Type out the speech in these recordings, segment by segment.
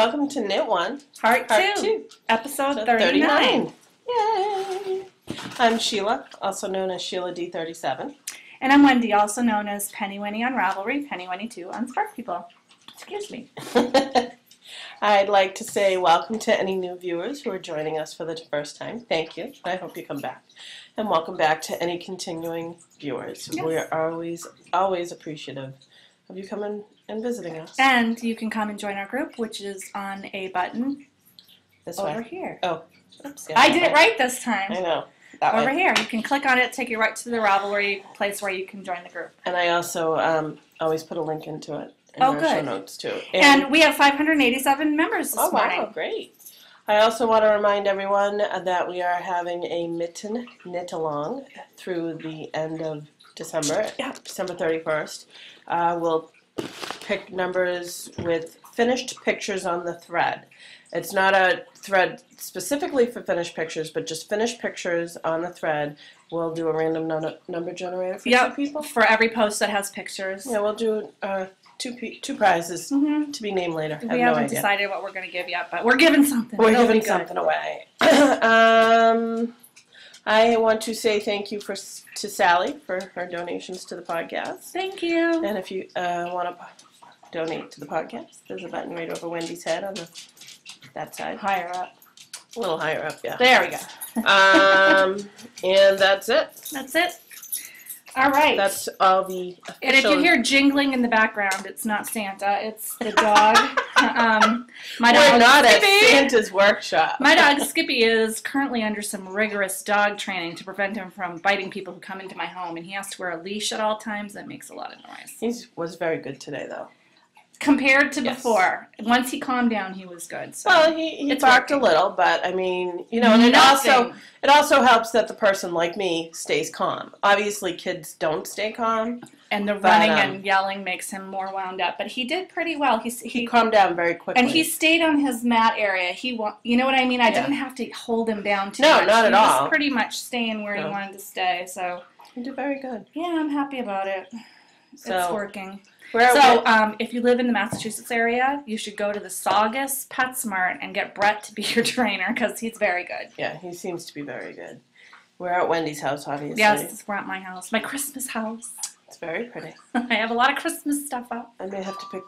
welcome to Knit One, Part 2, episode 39. Yay! I'm Sheila, also known as Sheila D37. And I'm Wendy, also known as Penny Winnie on Ravelry, Penny Winnie 2 on Spark People. Excuse me. I'd like to say welcome to any new viewers who are joining us for the first time. Thank you. I hope you come back. And welcome back to any continuing viewers. Yes. We are always appreciative of you coming and visiting us. And you can come and join our group, which is on a button This over way. here. Oh, oops, yeah, I did it right this time. I know. That Over way. here. You can click on it, take you right to the Ravelry place where you can join the group. And I also always put a link into it in Oh, our show good. notes too. And we have 587 members this morning. Wow, great. I also want to remind everyone that we are having a mitten knit-along through the end of December, December 31st. We'll pick numbers with finished pictures on the thread. It's not a thread specifically for finished pictures, but just finished pictures on the thread. We'll do a random number generator for two people. For every post that has pictures. Yeah, we'll do two prizes to be named later. We haven't decided what we're going to give yet, but we're giving something. We're giving something away. I want to say thank you to Sally for her donations to the podcast. Thank you. And if you want to donate to the podcast, there's a button right over Wendy's head on that side. Higher up. A little higher up, yeah. There we go. And that's it. That's it. All right. That's all the official... And if you hear jingling in the background, it's not Santa. It's the dog. My dog We're not Skippy. at Santa's workshop. My dog Skippy is currently under some rigorous dog training to prevent him from biting people who come into my home, and he has to wear a leash at all times. That makes a lot of noise. He was very good today, though. Compared to before. Once he calmed down, he was good. So. Well, he barked a little, but I mean, you know, and it also helps that the person like me stays calm. Obviously, kids don't stay calm, and the running and yelling makes him more wound up. But he did pretty well. He calmed down very quickly, and he stayed on his mat area. You know what I mean? I didn't have to hold him down too much. No, not at all. He was pretty much staying where he wanted to stay. So he did very good. Yeah, I'm happy about it. It's working. If you live in the Massachusetts area, you should go to the Saugus PetSmart and get Brett to be your trainer because he's very good. Yeah, he seems to be very good. We're at Wendy's house, obviously. Yes, we're at my house. My Christmas house. It's very pretty. I have a lot of Christmas stuff up. I may have to pick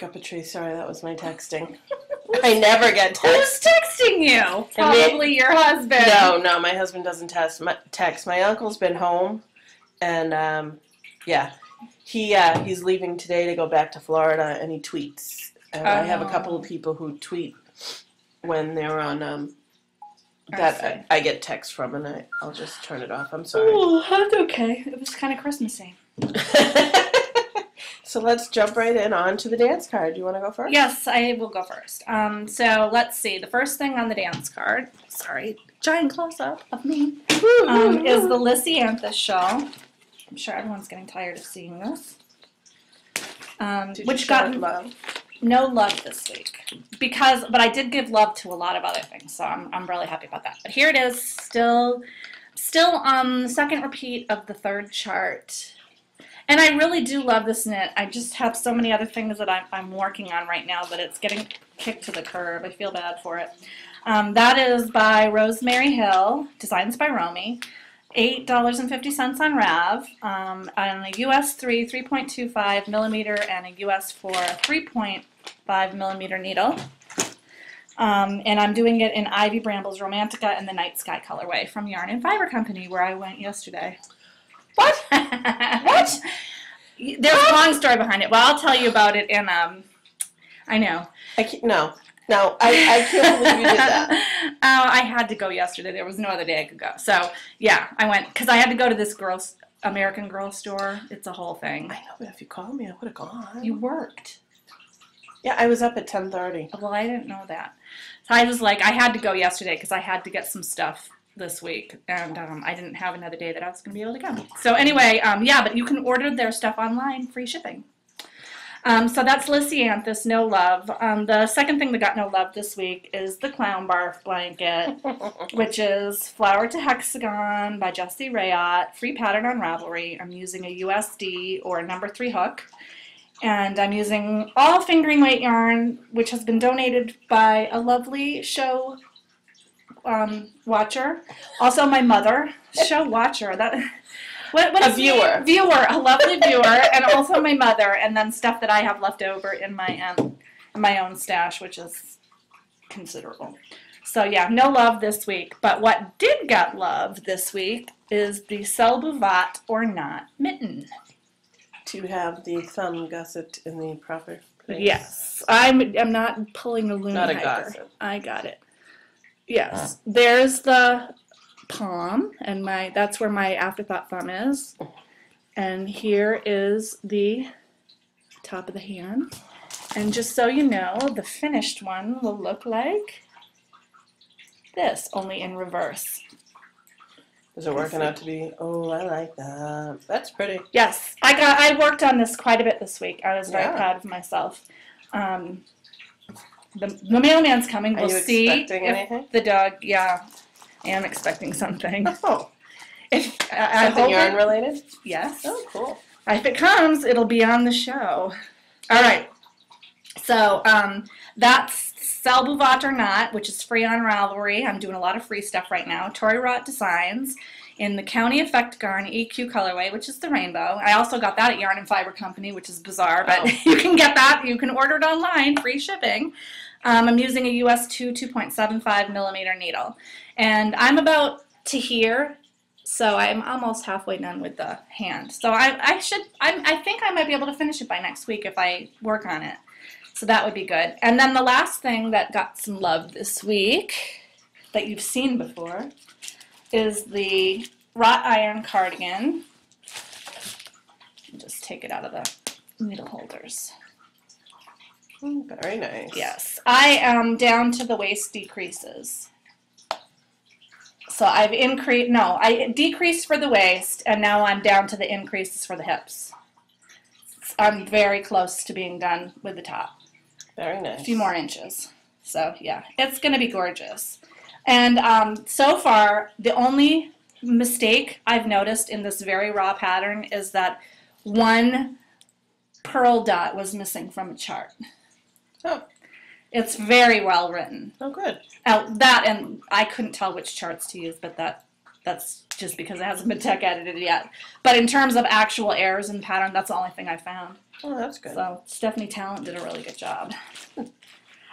up a tree. Sorry, that was my texting. I never get text. Who's texting you? Probably your husband. No, my husband doesn't text. My uncle's been home, and he's leaving today to go back to Florida, and he tweets. And I have a couple of people who tweet when they're on that I get text from, and I'll just turn it off. I'm sorry. Oh, that's okay. It was kind of Christmassy. So let's jump right in to the dance card. Do you want to go first? Yes, I will go first. So let's see. The first thing on the dance card, giant close-up of me, is the Lysianthus shawl. I'm sure everyone's getting tired of seeing this. Which got no love this week. But I did give love to a lot of other things, so I'm really happy about that. But here it is, still on the second repeat of the third chart. And I really do love this knit. I just have so many other things that I'm working on right now that it's getting kicked to the curb. I feel bad for it. That is by Rosemary Hill, designs by Romy. $8.50 on Rav, on a US 3.25 millimeter, and a US 4 3.5 millimeter needle. And I'm doing it in Ivy Bramble's Romantica and the Night Sky colorway from Yarn and Fiber Company, where I went yesterday. What? What? There's a long story behind it. Well, I'll tell you about it in, I know. No, I can't believe you did that. I had to go yesterday. There was no other day I could go. So, yeah, I went because I had to go to this American Girl store. It's a whole thing. I know, but if you called me, I would have gone. You worked. Yeah, I was up at 10:30. Well, I didn't know that. So I was like, I had to go yesterday because I had to get some stuff this week, and I didn't have another day that I was going to be able to go. So anyway, yeah, but you can order their stuff online, free shipping. So that's Lysianthus, no love. The second thing that got no love this week is the Clown Barf blanket, which is Flower to Hexagon by Jessie Rayott, free pattern on Ravelry. I'm using a USD or a number 3 hook. And I'm using all fingering weight yarn, which has been donated by a lovely show watcher. Also my mother, show watcher. What A viewer. Viewer, a lovely viewer, and also my mother, and then stuff that I have left over in my own stash, which is considerable. So yeah, no love this week. But what did get love this week is the Celle Bouvat or Not mitten. To have the thumb gusset in the proper place. Yes, I'm not pulling a loony Not a hiker. gusset. I got it. Yes, there's the palm, and that's where my afterthought thumb is. And here is the top of the hand. And just so you know, the finished one will look like this, only in reverse. Is it working out to be? Oh, I like that. That's pretty. Yes, I worked on this quite a bit this week. I was very proud of myself. The mailman's coming. We'll see expecting anything? The dog. Yeah, I am expecting something. Oh, If something yarn related? Yes. Oh, cool. If it comes, it'll be on the show. All right. So that's Celle Bouvat or Not, which is free on Ravelry. I'm doing a lot of free stuff right now. Tori Rott Designs in the County Effect Garn EQ colorway, which is the rainbow. I also got that at Yarn and Fiber Company, which is bizarre, but you can get that. You can order it online, free shipping. I'm using a US 2.75 millimeter needle. And I'm about to here, so I'm almost halfway done with the hand. So I think I might be able to finish it by next week if I work on it. So that would be good. And then the last thing that got some love this week that you've seen before is the wrought iron cardigan. Just take it out of the needle holders. Very nice. Yes. I am down to the waist decreases. So I decreased for the waist, and now I'm down to the increases for the hips. I'm very close to being done with the top. Very nice. A few more inches. So yeah, it's going to be gorgeous. And so far, the only mistake I've noticed in this very raw pattern is that one pearl dot was missing from a chart. Oh. It's very well written. Oh, good. That, and I couldn't tell which charts to use, but that's just because it hasn't been tech edited yet. But in terms of actual errors in pattern, that's the only thing I found. Oh, that's good. So Stephanie Talent did a really good job.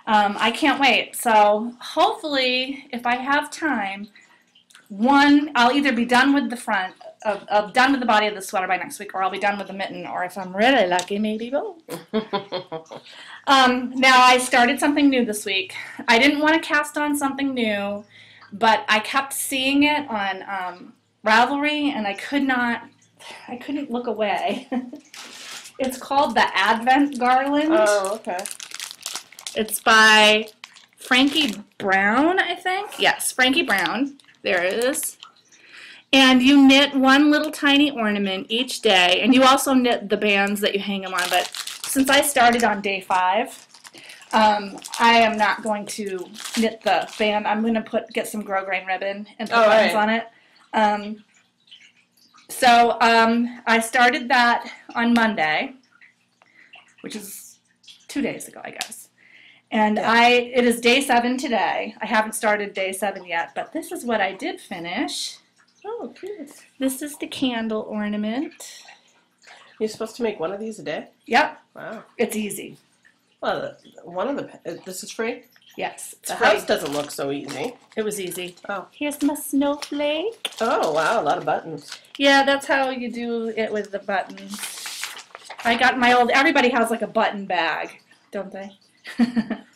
I can't wait. So hopefully, if I have time, I'll either be done with the front, done with the body of the sweater by next week, or I'll be done with the mitten, or if I'm really lucky, maybe both. Now, I started something new this week. I didn't want to cast on something new, but I kept seeing it on Ravelry, and I couldn't look away. It's called the Advent Garland. Oh, okay. It's by Frankie Brown, I think. Yes, Frankie Brown. There it is. And you knit one little tiny ornament each day, and you also knit the bands that you hang them on. But since I started on day 5, I am not going to knit the band. I'm going to get some grosgrain ribbon and put buttons on it. So I started that on Monday, which is 2 days ago, I guess. And it is day 7 today. I haven't started day 7 yet, but this is what I did finish. Oh, cute. This is the candle ornament. You're supposed to make one of these a day? Yep. Wow. It's easy. Well, this is free? Yes. The house doesn't look so easy. It was easy. Oh. Here's my snowflake. Oh, wow, a lot of buttons. Yeah, that's how you do it with the buttons. I got everybody has like a button bag, don't they?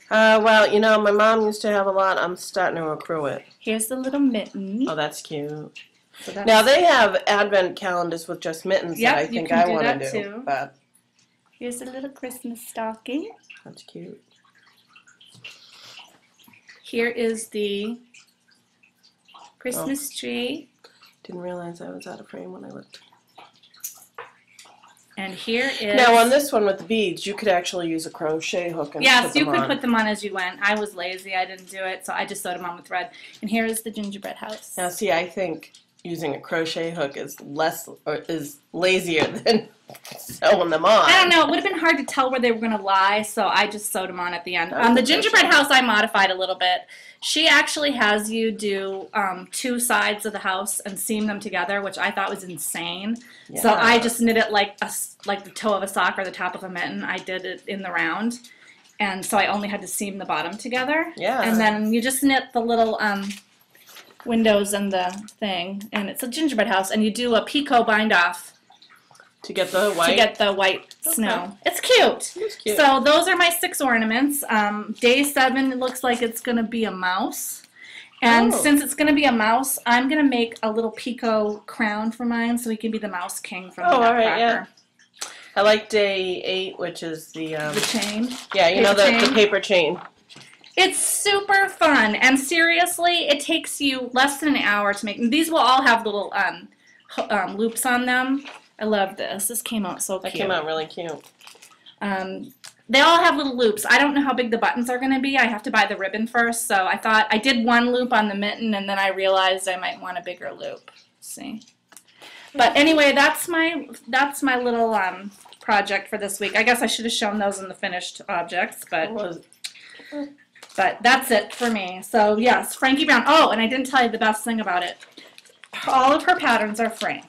Well, you know, my mom used to have a lot. I'm starting to accrue it. Here's the little mitten. Oh, that's cute. So that's, now, they have advent calendars with just mittens that I think I want to do. Too. But here's a little Christmas stocking. That's cute. Here is the Christmas tree. Didn't realize I was out of frame when I looked. And here is... Now, on this one with the beads, you could actually use a crochet hook and yes, put them you could on. put them on as you went. I was lazy. I didn't do it, so I just sewed them on with thread. And here is the gingerbread house. Now, see, I think using a crochet hook is lazier than sewing them on. I don't know. It would have been hard to tell where they were going to lie, so I just sewed them on at the end. The gingerbread house I modified a little bit. She actually has you do 2 sides of the house and seam them together, which I thought was insane. Yeah. So I just knit it like the toe of a sock or the top of a mitten. I did it in the round, and so I only had to seam the bottom together. Yeah. And then you just knit the little windows and the thing, and it's a gingerbread house, and you do a picot bind off to get the white. Snow. It's cute. It's cute. So those are my 6 ornaments. Day 7 it looks like it's going to be a mouse, and since it's going to be a mouse, I'm going to make a little picot crown for mine, so he can be the mouse king from the Nutcracker. All right, yeah. I like day 8, which is the chain. Yeah, you know the paper chain. It's super fun, and seriously, it takes you less than an hour to make. These will all have little loops on them. I love this. This came out so cute. That came out really cute. They all have little loops. I don't know how big the buttons are going to be. I have to buy the ribbon first, so I thought I did 1 loop on the mitten, and then I realized I might want a bigger loop. Let's see. But anyway, that's my little project for this week. I guess I should have shown those in the finished objects, but that's it for me. So yes, Frankie Brown. Oh, and I didn't tell you the best thing about it. All of her patterns are framed.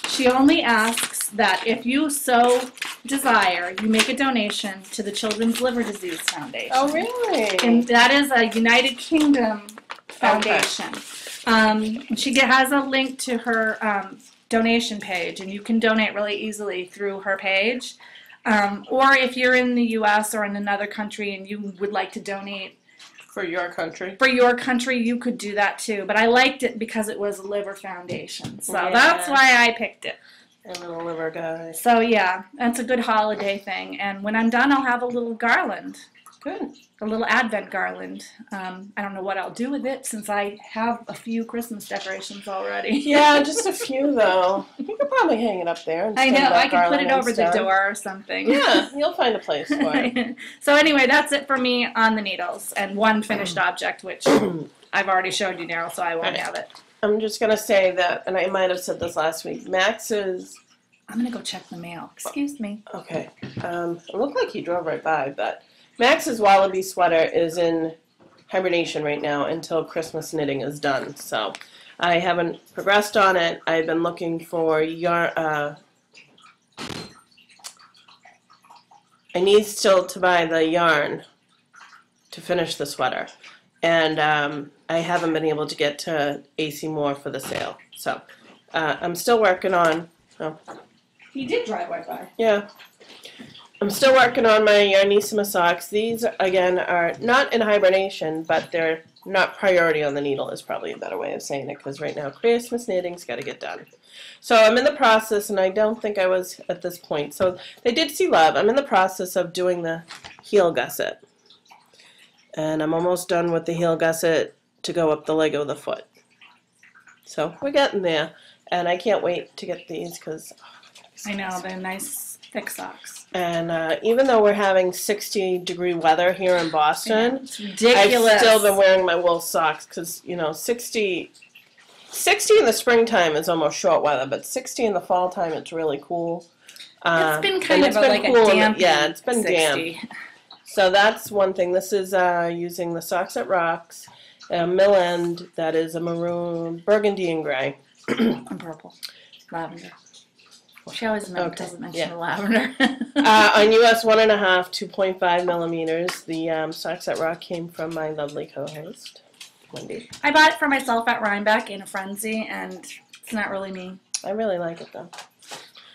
She only asks that if you so desire, you make a donation to the Children's Liver Disease Foundation. Oh, really? And that is a United Kingdom foundation. Okay. She has a link to her donation page, and you can donate really easily through her page. Or if you're in the U.S. or in another country and you would like to donate for your country, you could do that too. But I liked it because it was a liver foundation, so that's why I picked it. A little liver guy. So yeah, that's a good holiday thing. And when I'm done, I'll have a little garland. Good. A little Advent garland. I don't know what I'll do with it since I have a few Christmas decorations already. Yeah, just a few though. You could probably hang it up there. I know, I could put it over the door or something. Yeah, you'll find a place for it. So anyway, that's it for me on the needles. And 1 finished object, which I've already showed you now, so I won't have it. I'm just going to say that, and I might have said this last week, Max is... I'm going to go check the mail. Excuse me. Okay. It looked like he drove right by, but... Max's wallaby sweater is in hibernation right now until Christmas knitting is done, so I haven't progressed on it. I've been looking for yarn. I need still to buy the yarn to finish the sweater, and I haven't been able to get to AC Moore for the sale, so I'm still working on... Oh. He did drive right by. Yeah. I'm still working on my Yarnissima socks. These, again, are not in hibernation, but they're not priority on the needle is probably a better way of saying it, because right now Christmas knitting's got to get done. So I'm in the process, and I don't think I was at this point. So they did see love. I'm in the process of doing the heel gusset. And I'm almost done with the heel gusset to go up the leg of the foot. So we're getting there, and I can't wait to get these because... I know, they're nice thick socks. And even though we're having 60-degree weather here in Boston, it's ridiculous. I've still been wearing my wool socks because, you know, 60 in the springtime is almost short weather, but 60 in the fall time, it's really cool. It's been kind of like a damp. Yeah, it's been 60. damp. So that's one thing. This is using the Socks That Rocks, a mill end that is a maroon, burgundy and gray. And purple. Lavender. She always doesn't mention the lavender. On US 1.5, 2.5 millimeters. The Socks That Rock came from my lovely co-host, Wendy. I bought it for myself at Rhinebeck in a frenzy, and it's not really me. I really like it, though.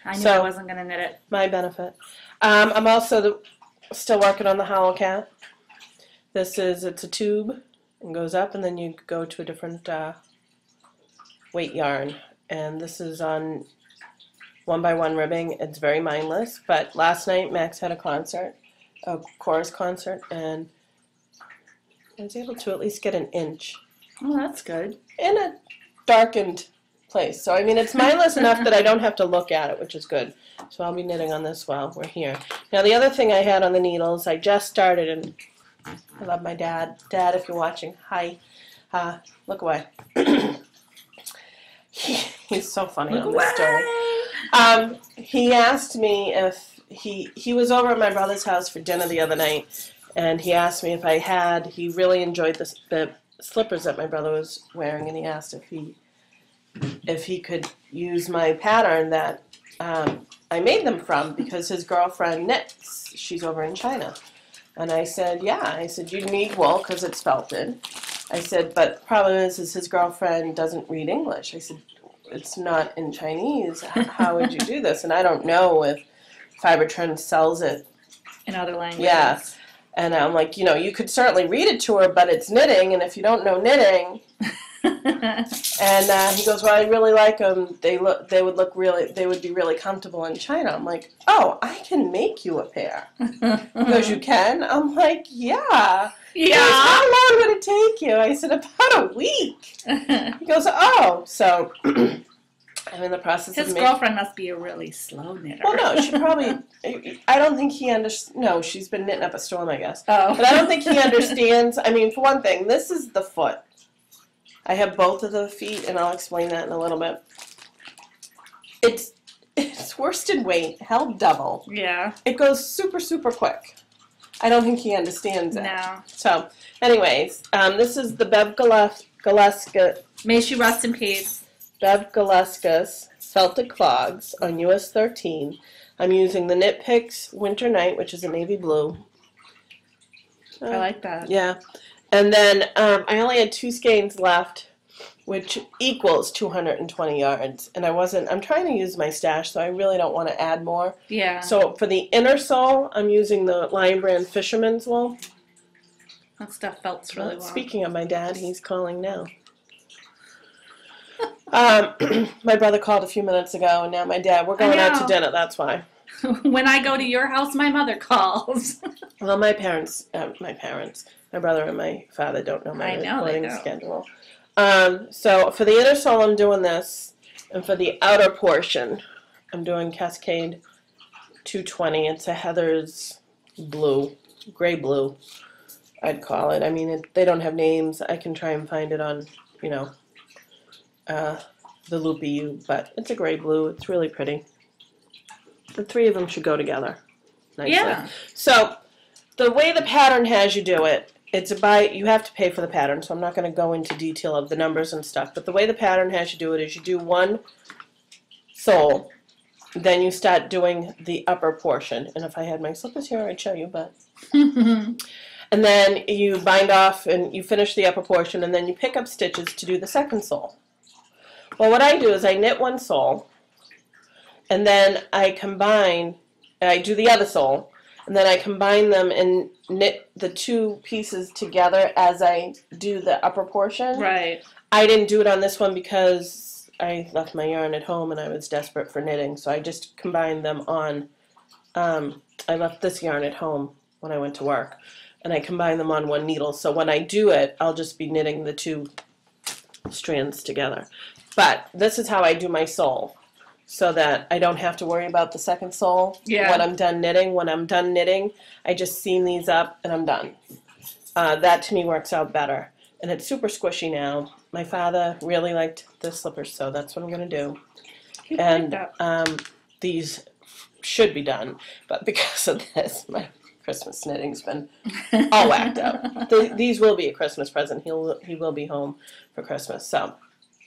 I knew I wasn't going to knit it. My benefit. I'm also still working on the Howl Cat. It's a tube and goes up, and then you go to a different weight yarn. And this is on 1x1 ribbing. It's very mindless, but last night Max had a chorus concert, and I was able to at least get an inch. Oh, that's good. In a darkened place. So, I mean, it's mindless enough that I don't have to look at it, which is good. So I'll be knitting on this while we're here. Now, the other thing I had on the needles, I just started, and I love my dad. Dad, if you're watching, hi. Look away. He's so funny on Look this story. He asked me if he was over at my brother's house for dinner the other night, and he asked me if he really enjoyed the slippers that my brother was wearing, and he asked if he could use my pattern that I made them from, because his girlfriend knits. She's over in China. And I said, yeah. I said, you need wool because it's felted. I said, but the problem is his girlfriend doesn't read English. I said, it's not in Chinese. How would you do this? And I don't know if Fiber Trend sells it in other languages. Yeah. And I'm like, you could certainly read it to her, but it's knitting, and if you don't know knitting... And he goes, well, I really like them. They would be really comfortable in China. I'm like, oh, I can make you a pair. He goes, you can? I'm like, yeah. He goes, how long would it take you? I said, about a week. He goes, oh. So I'm in the process of His girlfriend must be a really slow knitter. Well, no, she probably, I don't think he understands. No, she's been knitting up a storm, I guess. Oh. But I don't think he understands. I mean, for one thing, this is the foot. I have both of the feet, and I'll explain that in a little bit. It's worsted weight, held double. Yeah. It goes super, super quick. I don't think he understands it. No. So, anyways, this is the Bev Galeska. May she rest in peace. Bev Galeska's Felted Clogs on US 13. I'm using the Knit Picks Winter Night, which is a navy blue. I like that. Yeah. And then I only had 2 skeins left, which equals 220 yards. And I'm trying to use my stash, so I really don't want to add more. Yeah. So for the inner sole, I'm using the Lion Brand Fisherman's Wool. That stuff felts really well. Speaking of my dad, he's calling now. My brother called a few minutes ago, and now my dad, we're going out to dinner, that's why. When I go to your house, my mother calls. Well, my brother and my father don't know my recording schedule. So for the inner sole, I'm doing this, and for the outer portion, I'm doing Cascade 220. It's a Heather's blue, gray blue, I'd call it. I mean, they don't have names. I can try and find it on, the Loopy U, but it's a gray blue. It's really pretty. The 3 of them should go together nicely. Yeah. So the way the pattern has you do it, you have to pay for the pattern, so I'm not going to go into detail of the numbers and stuff, but the way the pattern has you do it is you do 1 sole, then you start doing the upper portion. And if I had my slippers here, I'd show you, but... And then you bind off and you finish the upper portion, and then you pick up stitches to do the second sole. Well, what I do is I knit 1 sole, and then I do the other sole, and then I combine them and knit the 2 pieces together as I do the upper portion. Right. I didn't do it on this one because I left my yarn at home and I was desperate for knitting, so I just combined them on, I left this yarn at home when I went to work, and I combined them on 1 needle, so when I do it, I'll just be knitting the 2 strands together. But this is how I do my sole, so that I don't have to worry about the second sole when I'm done knitting. When I'm done knitting, I just seam these up and I'm done. That to me works out better. And it's super squishy now. My father really liked the slippers, so that's what I'm going to do. And these should be done, but because of this, my Christmas knitting's been all whacked up. These will be a Christmas present. He will be home for Christmas. So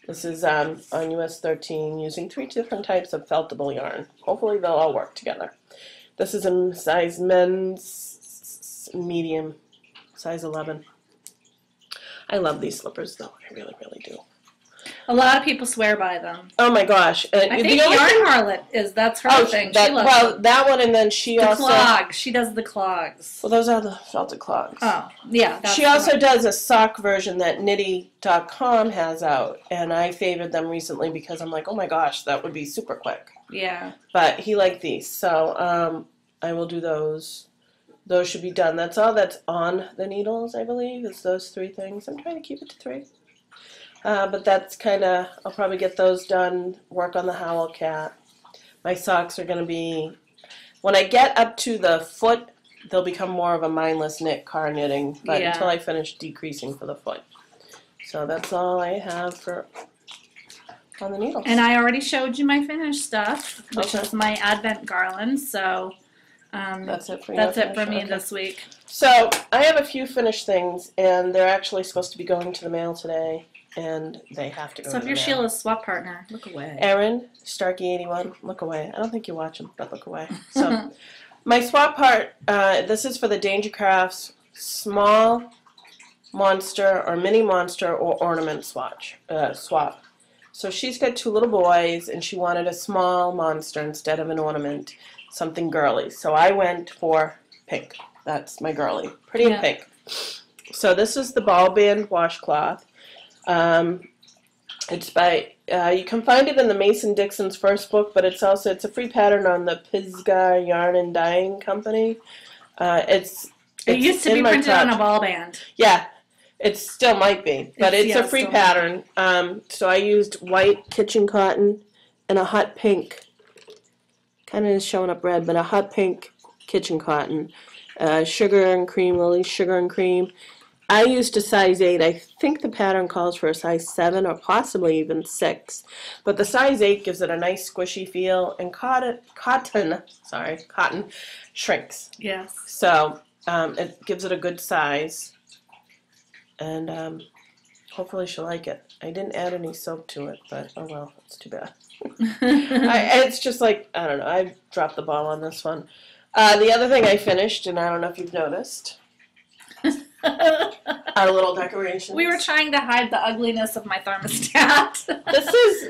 this is on US 13 using 3 different types of feltable yarn. Hopefully they'll all work together. This is in size men's medium, size 11. I love these slippers though. I really, really do. A lot of people swear by them. Oh my gosh! I think Yarn Harlot that's her thing. She loves that one, and then she the also clogs. She does the clogs. Well, those are the felted clogs. Oh, yeah. She also does a sock version that Knitty.com has out, and I favored them recently because I'm like, oh my gosh, that would be super quick. Yeah. But he liked these, so I will do those. Those should be done. That's all that's on the needles, I believe, is those 3 things. I'm trying to keep it to 3. But that's kind of, I'll probably get those done, work on the Howl Cat. My socks are going to be, when I get up to the foot, they'll become more of a mindless knit car knitting, but until I finish decreasing for the foot. So that's all I have for on the needles. And I already showed you my finished stuff, which Okay. is my Advent Garland. So That's it for you. that's it for me this week. So I have a few finished things, and they're actually supposed to be going to the mail today, and they have to go So to if the you're mail. Sheila's swap partner, look away. Erin, Starkey81, look away. I don't think you watch them, but look away. So my swap part, this is for the Danger Crafts small monster or mini monster or ornament swap. So she's got 2 little boys, and she wanted a small monster instead of an ornament, something girly. So I went for pink. That's my girly. Pretty in pink. So this is the ball band washcloth. It's by, you can find it in the Mason-Dixon's first book, but it's a free pattern on the Pisgah Yarn and Dyeing Company. It used to be printed on a ball band. Yeah, it still might be, but it's a free pattern. So I used white kitchen cotton and a hot pink, kind of is showing up red, but a hot pink kitchen cotton. Sugar and cream, Lily's sugar and cream. I used a size 8. I think the pattern calls for a size 7 or possibly even 6. But the size 8 gives it a nice squishy feel, and cotton shrinks. Yes. So it gives it a good size, and hopefully she'll like it. I didn't add any soap to it, but oh well, it's too bad. It's just like, I don't know, I dropped the ball on this one. The other thing I finished, and I don't know if you've noticed, our little decorations. We were trying to hide the ugliness of my thermostat. This is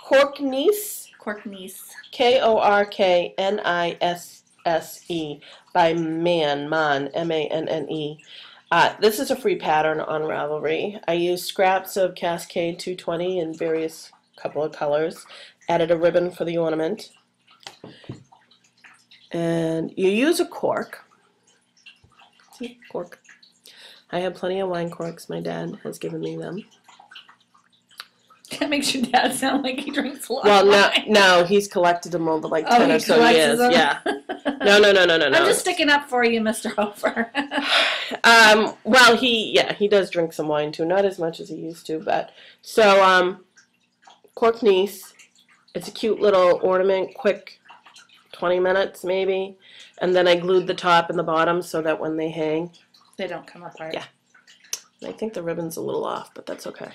Korknisse. Korknisse. Korknisse by Man, M-A-N-N-E. This is a free pattern on Ravelry. I used scraps of Cascade 220 in various couple of colors. Added a ribbon for the ornament. And you use a cork. See, cork. I have plenty of wine corks. My dad has given me them. That makes your dad sound like he drinks a lot. Well, no, he's collected them over like 10 or so years. Them? Yeah. No. I'm just sticking up for you, Mr. Hofer. Well, he does drink some wine too. Not as much as he used to, but so Korknisse. It's a cute little ornament, quick 20 minutes maybe, and then I glued the top and the bottom so that when they hang, they don't come apart. Yeah. I think the ribbon's a little off, but that's okay.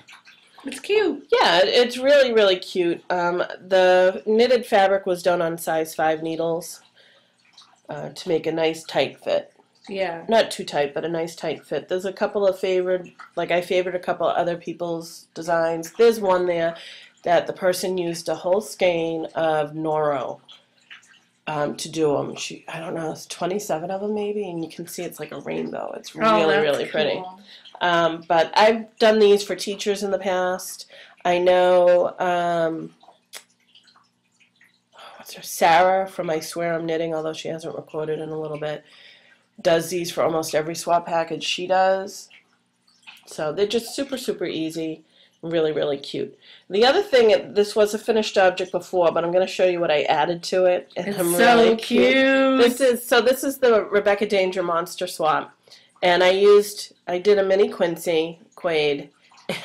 It's cute. Yeah, it's really, really cute. The knitted fabric was done on size 5 needles to make a nice tight fit. Yeah. Not too tight, but a nice tight fit. There's a couple of I favored a couple of other people's designs. There's one there that the person used a whole skein of Noro to do them. I don't know, it's 27 of them maybe, and you can see it's like a rainbow. It's really, really pretty. Cool. But I've done these for teachers in the past. I know Sarah from I Swear I'm Knitting, although she hasn't recorded in a little bit, does these for almost every swap package she does. So they're just super, super easy. Really, really cute. The other thing, this was a finished object before, but I'm going to show you what I added to it. And It's I'm so really cute. This is the Rebecca Danger Monster Swap. And I did a mini Quincy Quaid,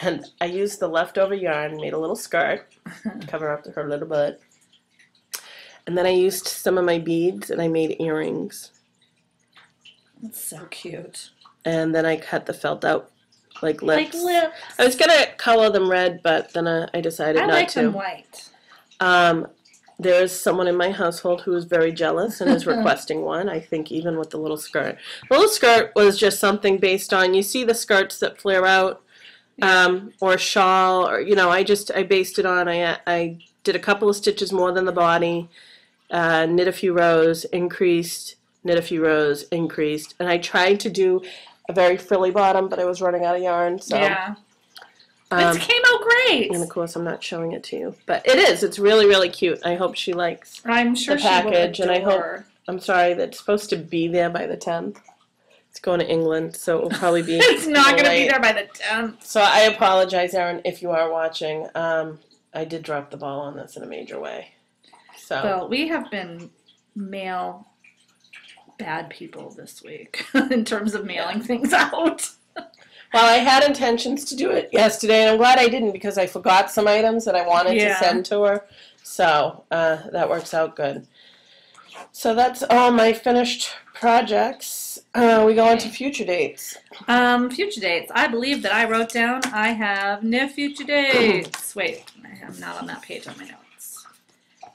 and I used the leftover yarn, made a little skirt, cover up her little butt. And then I used some of my beads, and I made earrings. That's so cute. And then I cut the felt out like lips. Like lips. I was going to color them red, but then I decided not to. I like them white. There's someone in my household who is very jealous and is requesting one, I think even with the little skirt. The little skirt was just something based on, you see the skirts that flare out, or a shawl, or, I based it on, I did a couple of stitches more than the body, knit a few rows, increased, knit a few rows, increased, and I tried to do a very frilly bottom, but I was running out of yarn, so. Yeah. It came out great. And of course, I'm not showing it to you, but it is. It's really, really cute. I hope she likes I'm sure the package, she will and I hope. I'm sorry, that's supposed to be there by the 10th. It's going to England, so it will probably be. It's not going to be there by the 10th. So I apologize, Erin, if you are watching. I did drop the ball on this in a major way. So. Well, we have been mail bad people this week in terms of mailing things out. Well, I had intentions to do it yesterday, and I'm glad I didn't because I forgot some items that I wanted to send to her. So that works out good. So that's all my finished projects. We go on to future dates. Future dates. I believe that I wrote down I have no future dates. Wait, I'm not on that page on my notes.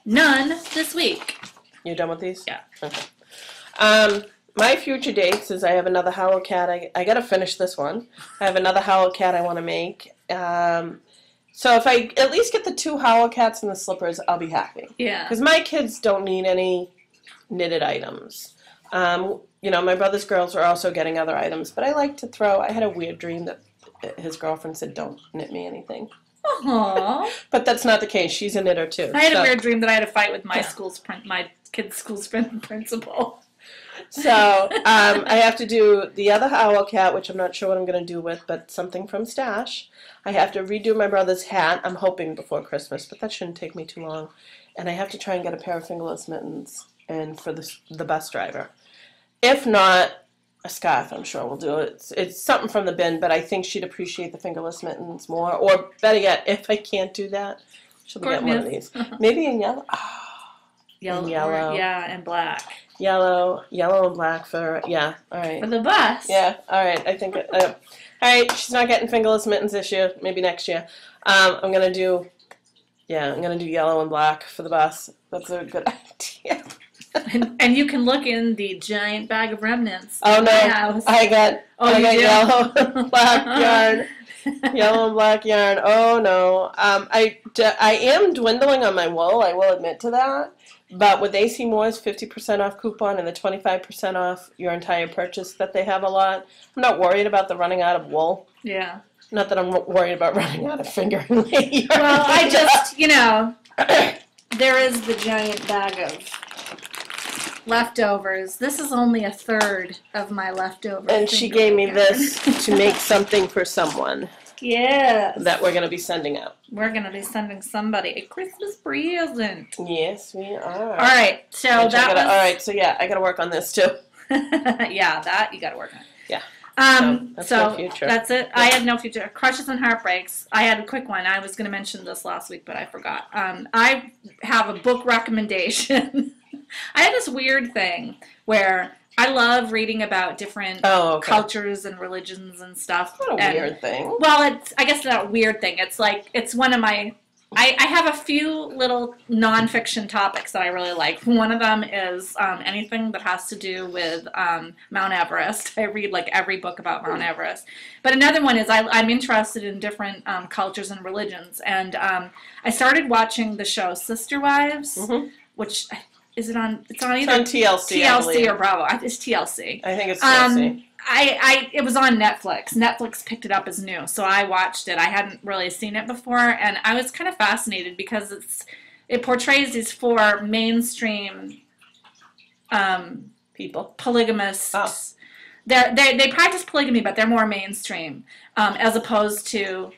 None this week. You done with these? Yeah. Okay. My future dates is I have another Howl Cat. I got to finish this one. I have another Howl Cat I want to make. So if I at least get the 2 Howl Cats and the slippers, I'll be happy. Yeah. Because my kids don't need any knitted items. You know, my brother's girls are also getting other items, but I like to throw. I had a weird dream that his girlfriend said, "Don't knit me anything." Aww. But that's not the case. She's a knitter too. I had a weird dream that I had to fight with my kids' school's principal. So I have to do the other Owl Cat, which I'm not sure what I'm going to do with, but something from Stash. I have to redo my brother's hat. I'm hoping before Christmas, but that shouldn't take me too long. And I have to try and get a pair of fingerless mittens and for the bus driver. If not, a scarf, I'm sure will do it. It's something from the bin, but I think she'd appreciate the fingerless mittens more. Or better yet, if I can't do that, she'll be getting one of these. Maybe in yellow. Oh, Yellow. And black. Yellow and black for, all right. For the bus. Yeah, all right. I think, all right, she's not getting fingerless mittens this year, maybe next year. I'm going to do yellow and black for the bus. That's a good idea. And you can look in the giant bag of remnants. Oh no! I got yellow and black yarn. Yellow and black yarn. Oh no! I am dwindling on my wool. I will admit to that. But with AC Moore's 50% off coupon and the 25% off your entire purchase that they have a lot, I'm not worried about the running out of wool. Yeah. Not that I'm worried about running out of fingering yarn. Well, I just, there is the giant bag of leftovers. This is only a third of my leftovers. And she gave me this to make something for someone. Yes. That we're going to be sending out. We're going to be sending somebody a Christmas present. Yes, we are. All right. So all right. So yeah, I got to work on this too. Yeah, that you got to work on. Yeah. That's my future. That's it. Yeah. I had no future. Crushes and heartbreaks. I had a quick one. I was going to mention this last week, but I forgot. I have a book recommendation. I have this weird thing where I love reading about different cultures and religions and stuff. What a weird thing. Well, I guess it's not a weird thing. It's like, it's one of my, I have a few little nonfiction topics that I really like. One of them is anything that has to do with Mount Everest. I read like every book about Mount Everest. But another one is I'm interested in different cultures and religions. And I started watching the show Sister Wives, which... Is it on? It's on either TLC or Bravo. It's TLC. I think it's TLC. It was on Netflix. Netflix picked it up as new, so I watched it. I hadn't really seen it before, and I was kind of fascinated because it portrays these 4 mainstream people, polygamists. Oh. They practice polygamy, but they're more mainstream, as opposed to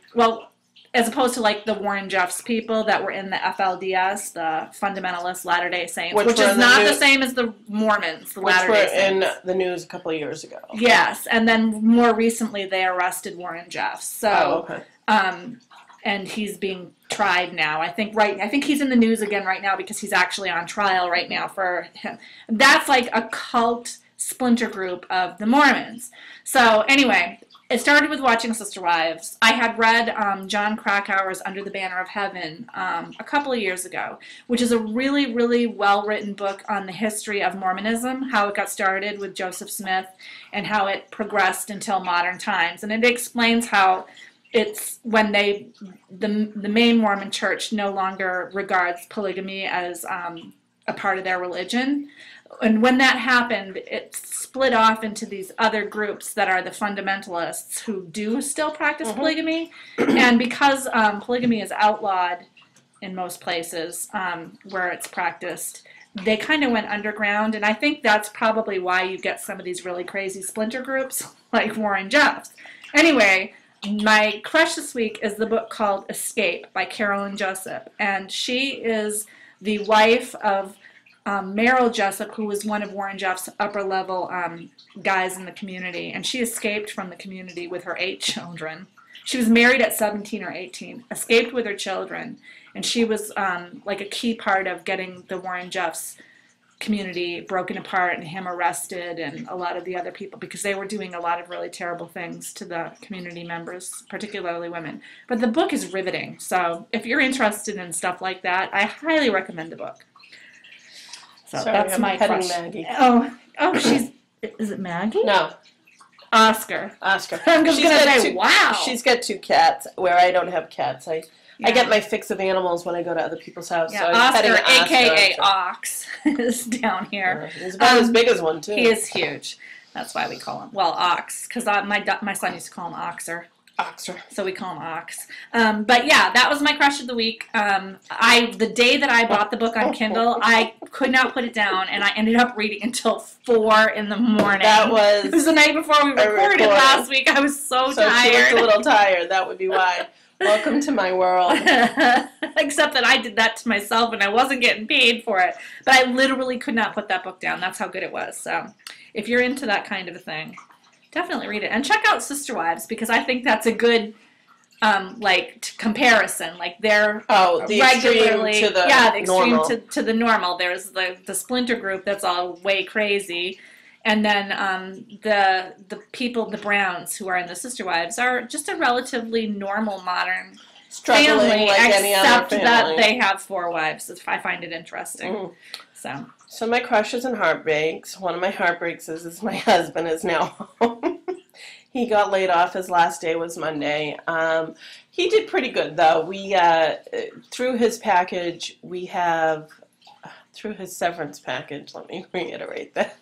like the Warren Jeffs people that were in the FLDS, the Fundamentalist Latter-day Saints, which is not the same as the Mormons, the Latter-day Saints. Which were in the news a couple of years ago. Yes, and then more recently they arrested Warren Jeffs. So, and he's being tried now. I think he's in the news again right now because he's actually on trial right now for him. That's like a cult splinter group of the Mormons. So anyway, it started with watching Sister Wives. I had read John Krakauer's Under the Banner of Heaven a couple of years ago, which is a really, really well-written book on the history of Mormonism, how it got started with Joseph Smith, and how it progressed until modern times. And it explains how it's when the main Mormon church no longer regards polygamy as a part of their religion. And when that happened, it split off into these other groups that are the fundamentalists who do still practice polygamy. And because polygamy is outlawed in most places where it's practiced, they kind of went underground. And I think that's probably why you get some of these really crazy splinter groups like Warren Jeffs. Anyway, my crush this week is the book called Escape by Carolyn Joseph. And she is the wife of Meryl Jessup, who was one of Warren Jeff's upper-level guys in the community, and she escaped from the community with her 8 children. She was married at 17 or 18, escaped with her children, and she was like a key part of getting the Warren Jeffs community broken apart and him arrested and a lot of the other people, because they were doing a lot of really terrible things to the community members, particularly women. But the book is riveting, so if you're interested in stuff like that, I highly recommend the book. So Sorry, that's I'm my petting crush. Maggie. Oh, is it Maggie? No, Oscar. Oscar. I'm just going to say, wow. She's got 2 cats, where I don't have cats. I get my fix of animals when I go to other people's house. Yeah, so I'm petting Oscar, a.k.a. Oscar. Ox, is down here. He's about as big as one, too. He is huge. That's why we call him, well, Ox, because my son used to call him Oxer. Oxer. So we call him Ox. But yeah, that was my crush of the week. The day that I bought the book on Kindle, I could not put it down, and I ended up reading until 4 in the morning. It was the night before we recorded last week. I was so tired. She looked a little tired. That would be why. Welcome to my world. Except that I did that to myself, and I wasn't getting paid for it. But I literally could not put that book down. That's how good it was. So if you're into that kind of a thing, definitely read it. And check out Sister Wives, because I think that's a good comparison. Like they're the regularly, extreme to the the extreme normal. to the normal. There's the splinter group that's all way crazy. And then the people, the Browns, who are in the Sister Wives, are just a relatively normal, modern Struggling family, like any other except family. that they have 4 wives. I find it interesting. So my crushes and heartbreaks. One of my heartbreaks is my husband is now home. He got laid off. His last day was Monday. He did pretty good, though. We through his package, through his severance package, let me reiterate that.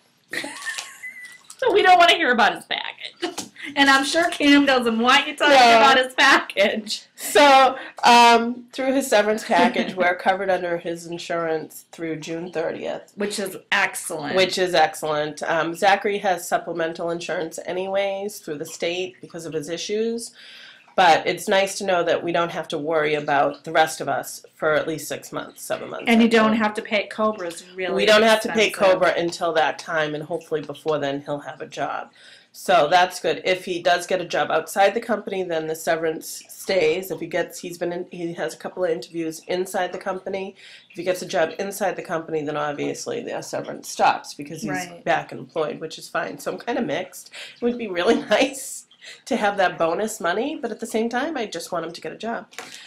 So we don't want to hear about his package. And I'm sure Cam doesn't want you talking about his package. So, through his severance package, we're covered under his insurance through June 30th. Which is excellent. Zachary has supplemental insurance anyways through the state because of his issues. But it's nice to know that we don't have to worry about the rest of us for at least 6 months, 7 months. And you don't have to pay Cobra's really We don't have to pay expensive. Cobra until that time, and hopefully before then he'll have a job. So that's good. If he does get a job outside the company, then the severance stays. If he has a couple of interviews inside the company. If he gets a job inside the company, then obviously the severance stops because he's back employed, which is fine. So I'm kind of mixed. It would be really nice to have that bonus money, but at the same time, I just want him to get a job.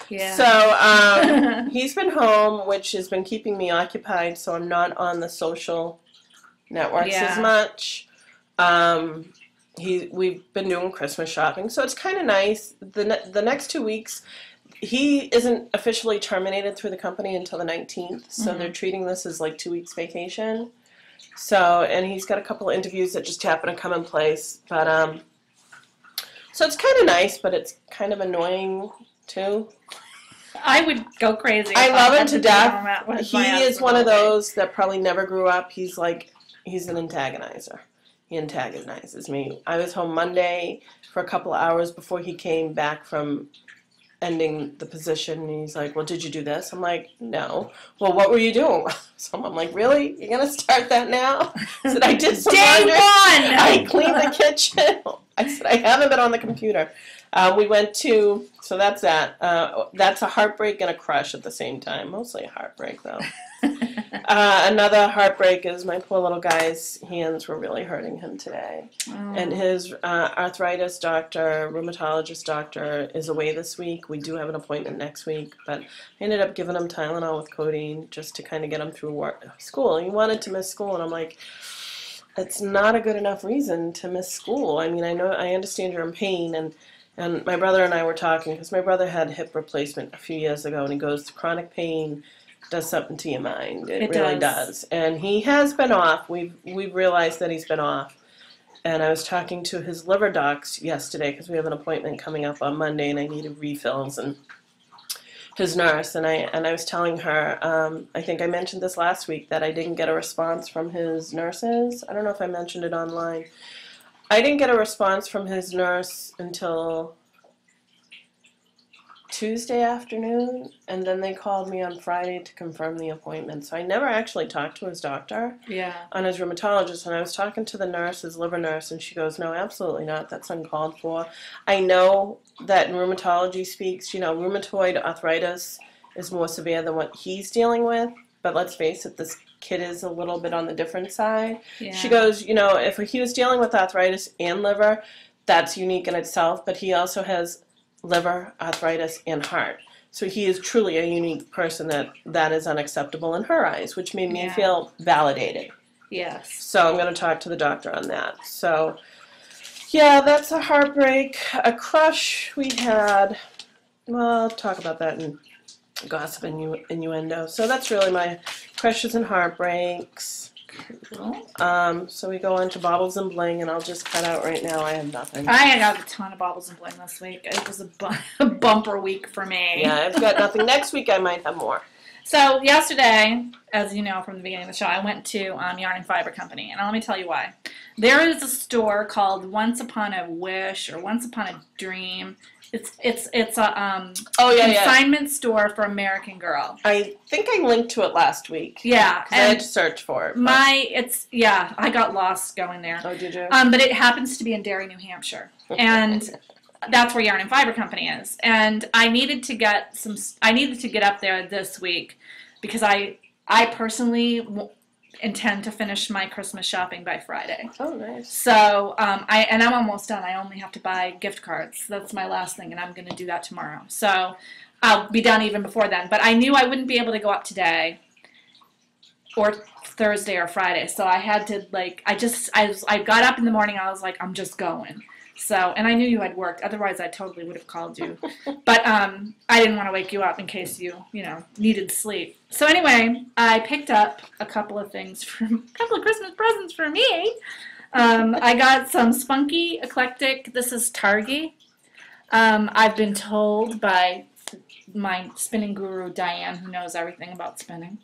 Yeah. So he's been home, which has been keeping me occupied, so I'm not on the social networks as much. We've been doing Christmas shopping, so it's kind of nice. The next 2 weeks, he isn't officially terminated through the company until the 19th, so they're treating this as like 2 weeks vacation. So, and he's got a couple of interviews that just happen to come in place, but so it's kind of nice, but it's kind of annoying too. I would go crazy. I love him to death. He is one of those that probably never grew up. He's an antagonizer. He antagonizes me. I was home Monday for a couple of hours before he came back from ending the position, and he's like, well, did you do this? I'm like, no. Well, what were you doing? So I'm like, really? You're going to start that now? I said, I did some laundry. I cleaned the kitchen. I said, I haven't been on the computer. We went to, so that's that. That's a heartbreak and a crush at the same time. Mostly a heartbreak, though. Another heartbreak is my poor little guy's hands were really hurting him today. And his arthritis doctor, rheumatologist doctor, is away this week. We do have an appointment next week, but I ended up giving him Tylenol with codeine just to kind of get him through school. He wanted to miss school, and I'm like, it's not a good enough reason to miss school. I mean, I understand you're in pain, and my brother and I were talking, because my brother had hip replacement a few years ago, and he goes, chronic pain does something to your mind. It really does. And he has been off. We've realized that he's been off. And I was talking to his liver docs yesterday, because we have an appointment coming up on Monday, and I needed refills, and his nurse, and I was telling her, I think I mentioned this last week, that I didn't get a response from his nurses. I don't know if I mentioned it online. I didn't get a response from his nurse until Tuesday afternoon, and then they called me on Friday to confirm the appointment. So I never actually talked to his doctor on his rheumatologist, and I was talking to the nurse, his liver nurse, and she goes, no, absolutely not. That's uncalled for. I know that in rheumatology speaks, rheumatoid arthritis is more severe than what he's dealing with, but let's face it, this kid is a little bit on the different side. Yeah. She goes, if he was dealing with arthritis and liver, that's unique in itself, but he also has liver, arthritis, and heart. So he is truly a unique person that is unacceptable in her eyes, which made me feel validated. Yes. So I'm going to talk to the doctor on that. So, yeah, that's a heartbreak. A crush we had, well, I'll talk about that in gossip and innuendo. So that's really my crushes and heartbreaks. So we go on to Baubles and Bling, and I'll just cut out right now. I have nothing. I got a ton of Baubles and Bling this week. It was a bumper week for me. Yeah, I've got nothing. Next week I might have more. So yesterday, as you know from the beginning of the show, I went to Yarn and Fiber Company, and let me tell you why. There is a store called Once Upon a Wish or Once Upon a Dream. It's a consignment store for American Girl. I think I linked to it last week. Yeah, I had to search for it. I got lost going there. Oh, did you? But it happens to be in Derry, New Hampshire, and that's where Yarn and Fiber Company is. And I needed to get up there this week because I personally intend to finish my Christmas shopping by Friday. Oh, nice. So, I'm almost done. I only have to buy gift cards. That's my last thing, and I'm going to do that tomorrow. So, I'll be done even before then. But I knew I wouldn't be able to go up today or Thursday or Friday. So I had to, I got up in the morning. I was like, I'm just going. So, and I knew you had worked. Otherwise, I totally would have called you. But I didn't want to wake you up in case you needed sleep. So anyway, I picked up a couple of things a couple of Christmas presents for me. I got some Spunky Eclectic. This is Targi. I've been told by my spinning guru, Diane, who knows everything about spinning.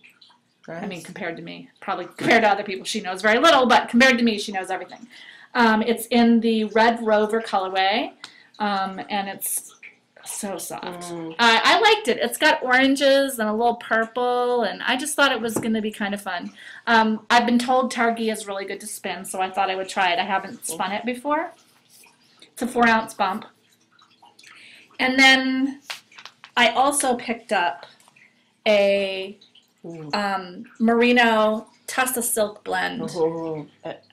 Nice. I mean, compared to me. Probably compared to other people, she knows very little, but compared to me, she knows everything. It's in the Red Rover colorway, and it's so soft. I liked it. It's got oranges and a little purple, and I just thought it was going to be kind of fun. I've been told Targi is really good to spin, so I thought I would try it. I haven't spun it before. It's a 4-ounce bump. And then I also picked up a merino Tussa Silk blend.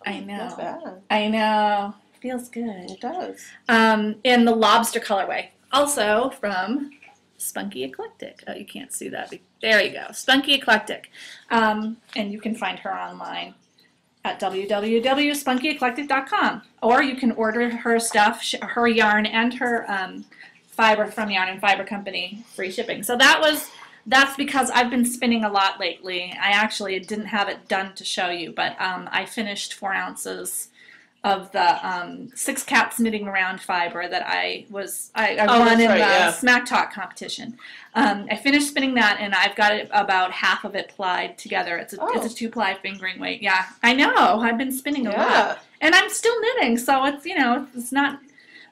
I know. Not bad. I know. Feels good. It does. In the lobster colorway. Also from Spunky Eclectic. Oh, you can't see that. There you go. Spunky Eclectic. And you can find her online at www.spunkyeclectic.com. Or you can order her stuff, her yarn, and her fiber from Yarn and Fiber Company, free shipping. So that's because I've been spinning a lot lately. I actually didn't have it done to show you, but I finished 4 ounces of the 6 Cats Knitting Around fiber that I won in the Smack Talk competition. I finished spinning that, and I've got about half of it plied together. It's a 2-ply fingering weight. Yeah, I know. I've been spinning a lot, and I'm still knitting, so it's not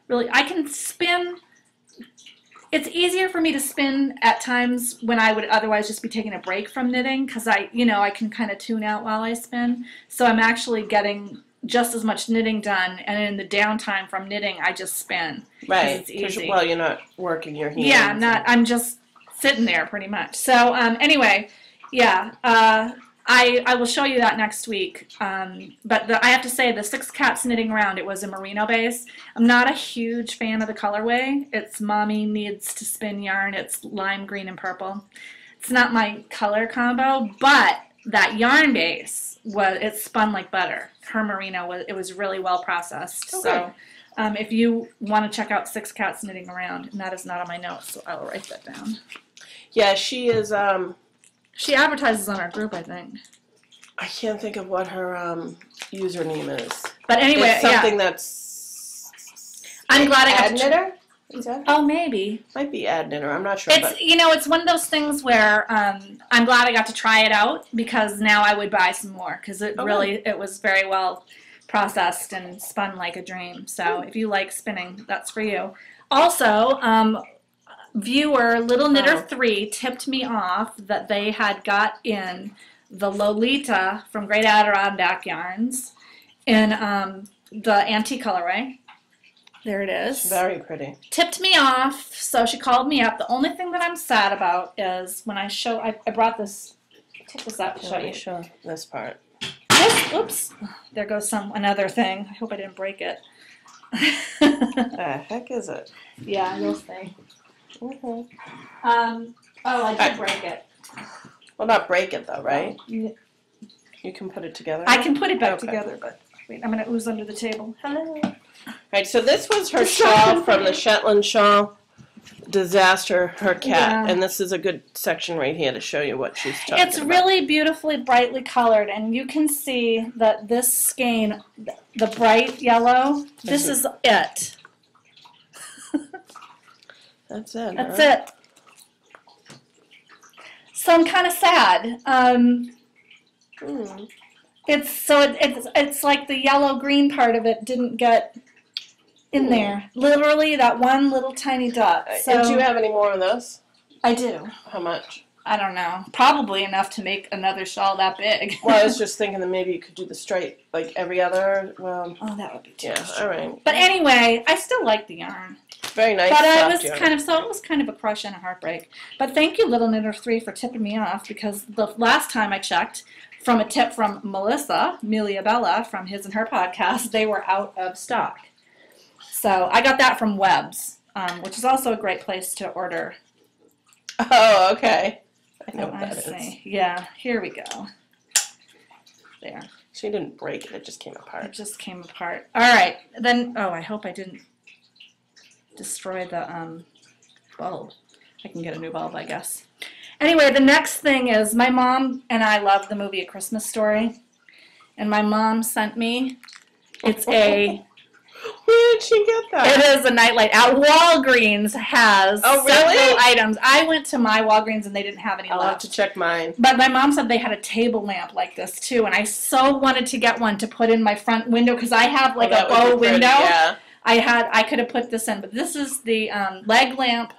really. I can spin. It's easier for me to spin at times when I would otherwise just be taking a break from knitting because I can kind of tune out while I spin. So I'm actually getting just as much knitting done, and in the downtime from knitting, I just spin. Right. It's easy. Well, you're not working your hands. Yeah, I'm just sitting there pretty much. So anyway, yeah. I will show you that next week. But I have to say, the 6 Cats Knitting Around, it was a merino base. I'm not a huge fan of the colorway. It's Mommy Needs to Spin yarn. It's lime green and purple. It's not my color combo, but that yarn base, it spun like butter. Her merino, it was really well processed. Okay. So if you want to check out 6 Cats Knitting Around, and that is not on my notes, so I will write that down. Yeah, she is... She advertises on our group, I think. I can't think of what her username is. But anyway, it's something that's... I'm glad I got Ad Knitter? Is that? Oh, maybe. Might be Ad Knitter. I'm not sure. It's one of those things where I'm glad I got to try it out because now I would buy some more because it was very well processed and spun like a dream. So if you like spinning, that's for you. Also, viewer, Little Knitter 3, tipped me off that they had got in the Lolita from Great Adirondack Yarns in the antique colorway. There it is. Very pretty. Tipped me off, so she called me up. The only thing that I'm sad about is when I brought this, take this out to show you. Show this part. Oops, there goes another thing. I hope I didn't break it. The heck is it? Yeah, you'll see. Mm-hmm. I did break it. Well, not break it though, right? Yeah. You can put it together. I can put it back together, but wait, I'm gonna ooze under the table. Hello. Right, so this was her shawl from the Shetland shawl disaster, her cat, and this is a good section right here to show you what she's talking about. It's really beautifully, brightly colored, and you can see that this skein, the bright yellow, this is it. That's it. That's it. So I'm kind of sad. It's like the yellow-green part of it didn't get in there. Literally, that one little tiny dot. So, and do you have any more of this? I do. How much? I don't know. Probably enough to make another shawl that big. Well, I was just thinking that maybe you could do the straight, like every other. Well, oh, that would be too much. All right. But anyway, I still like the yarn. Very nice. But it was kind of a crush and a heartbreak. But thank you, Little Knitter 3, for tipping me off, because the last time I checked, from a tip from Melissa, Melia Bella, from his and her podcast, they were out of stock. So I got that from Webb's, which is also a great place to order. Oh, okay. I know what that is. Yeah, here we go. There. She didn't break it, it just came apart. It just came apart. All right. Then, I hope I didn't destroy the bulb. I can get a new bulb, I guess. Anyway, the next thing is my mom and I love the movie A Christmas Story. And my mom sent me, it's a... Where did she get that? It is a nightlight. Walgreens has several items. I went to my Walgreens and they didn't have any left. I'll have to check mine. But my mom said they had a table lamp like this too, and I so wanted to get one to put in my front window because I have like a bow window. Yeah. I could have put this in, but this is the leg lamp.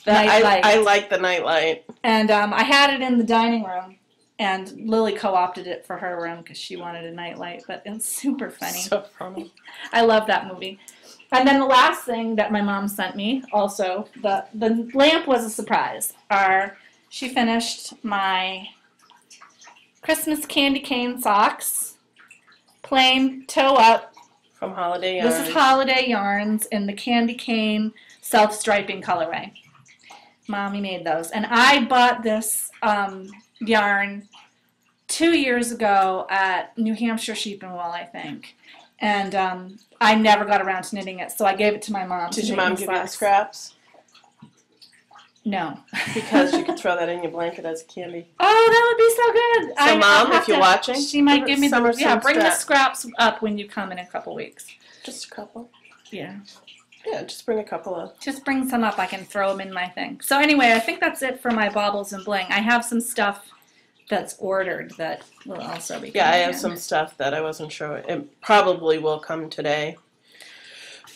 I like the nightlight. And I had it in the dining room. And Lily co-opted it for her room because she wanted a nightlight, but it's super funny. So funny. I love that movie. And then the last thing that my mom sent me, also, the lamp was a surprise. She finished my Christmas candy cane socks, plain toe up. From Holiday Yarns. This is Holiday Yarns in the candy cane self-striping colorway. Mommy made those. And I bought this yarn 2 years ago at New Hampshire Sheep and Wool, I think. And I never got around to knitting it, so I gave it to my mom. Did your mom give you the scraps? No. Because you could throw that in your blanket as a candy. Oh, that would be so good. So, Mom, if you're watching, she might give me bring the scraps up when you come in a couple weeks. Just a couple? Yeah. Yeah, just bring a couple of. Just bring some up. I can throw them in my thing. So anyway, I think that's it for my baubles and bling. I have some stuff that's ordered that will also be coming I have some stuff that I wasn't sure. It probably will come today,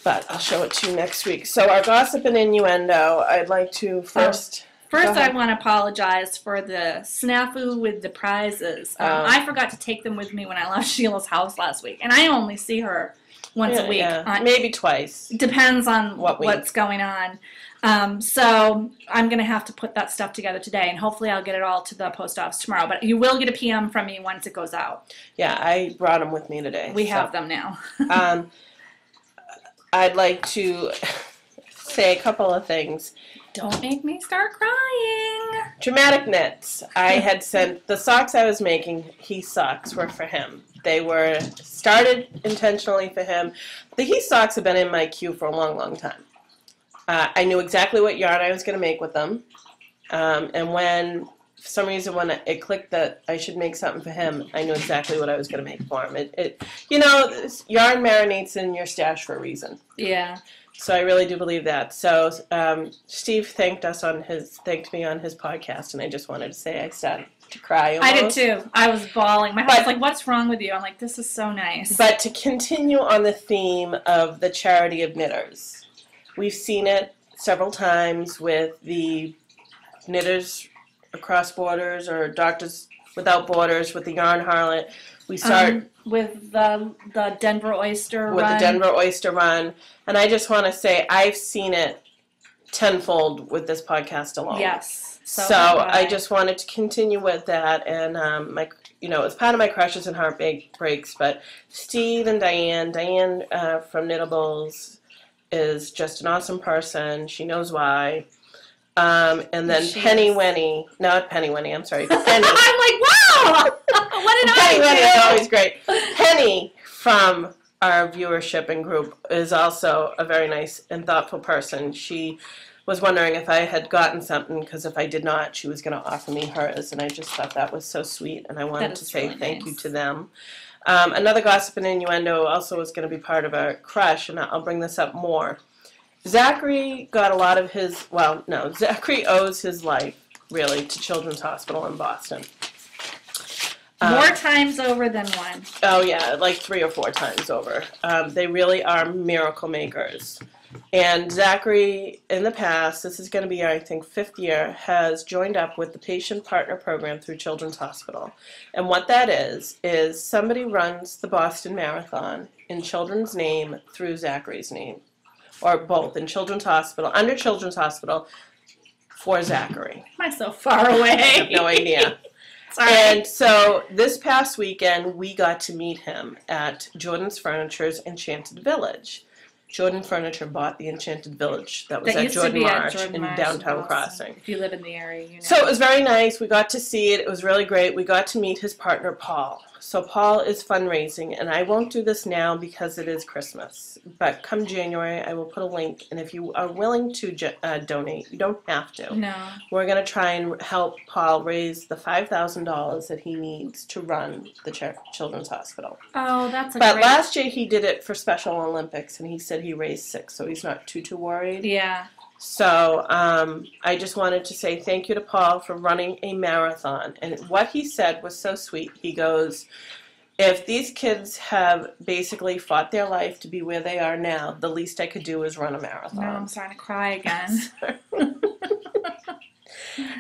but I'll show it to you next week. So our gossip and innuendo, I'd like to first... First, I want to apologize for the snafu with the prizes. I forgot to take them with me when I left Sheila's house last week, and I only see her once a week. Yeah. Maybe twice. Depends on what's going on. So I'm going to have to put that stuff together today, and hopefully I'll get it all to the post office tomorrow. But you will get a PM from me once it goes out. Yeah, I brought them with me today. We have them now. I'd like to say a couple of things. Don't make me start crying. Dramatic knits. I had sent the socks I was making, he socks, were for him. They were started intentionally for him. The he socks have been in my queue for a long, long time. I knew exactly what yarn I was going to make with them. And when, for some reason, when it clicked that I should make something for him, I knew exactly what I was going to make for him. Yarn marinates in your stash for a reason. Yeah. So I really do believe that. So Steve thanked me on his podcast, and I just wanted to say I started to cry almost. I did too. I was bawling. My husband's like, "What's wrong with you?" I'm like, "This is so nice." But to continue on the theme of the charity of knitters, we've seen it several times with the Knitters Across Borders or Doctors Without Borders with the Yarn Harlot. We start with the Denver Oyster with Run. the Denver Oyster Run. And I just want to say I've seen it tenfold with this podcast alone. Yes. So I just wanted to continue with that, and my, it's part of my crushes and heartbreaks. But Steve and Diane from Knittables is just an awesome person. She knows why. And then Penny Winnie, not Penny Winnie. I'm sorry, Penny. I'm like, wow, what did Penny Winnie I is do? always great. Penny from our viewership and group is also a very nice and thoughtful person. She was wondering if I had gotten something, because if I did not, she was going to offer me hers, and I just thought that was so sweet, and I wanted to say really thank nice. you to them. Another gossip and innuendo also was going to be part of our crush, and I'll bring this up more. Zachary got a lot of his, Zachary owes his life, really, to Children's Hospital in Boston. More times over than one. Oh, yeah, like 3 or 4 times over. They really are miracle makers. And Zachary, in the past, this is going to be our, I think, 5th year, has joined up with the Patient Partner Program through Children's Hospital. And what that is somebody runs the Boston Marathon in children's name through Zachary's name. Or both, in Children's Hospital, under Children's Hospital, for Zachary. Am I so far away? I have no idea. Sorry. And so this past weekend, we got to meet him at Jordan's Furniture's Enchanted Village. Jordan Furniture bought the Enchanted Village that was at Jordan Marsh in downtown Crossing. If you live in the area, you know. So it was very nice. We got to see it. It was really great. We got to meet his partner, Paul. So Paul is fundraising, and I won't do this now because it is Christmas. But come January, I will put a link, and if you are willing to donate, you don't have to. No. We're going to try and help Paul raise the $5,000 that he needs to run the Children's Hospital. Oh, that's a But great... last year he did it for Special Olympics, and he said he raised 6, so he's not too worried. Yeah. So I just wanted to say thank you to Paul for running a marathon. And what he said was so sweet. He goes, if these kids have basically fought their life to be where they are now, the least I could do is run a marathon. No, I'm starting to cry again.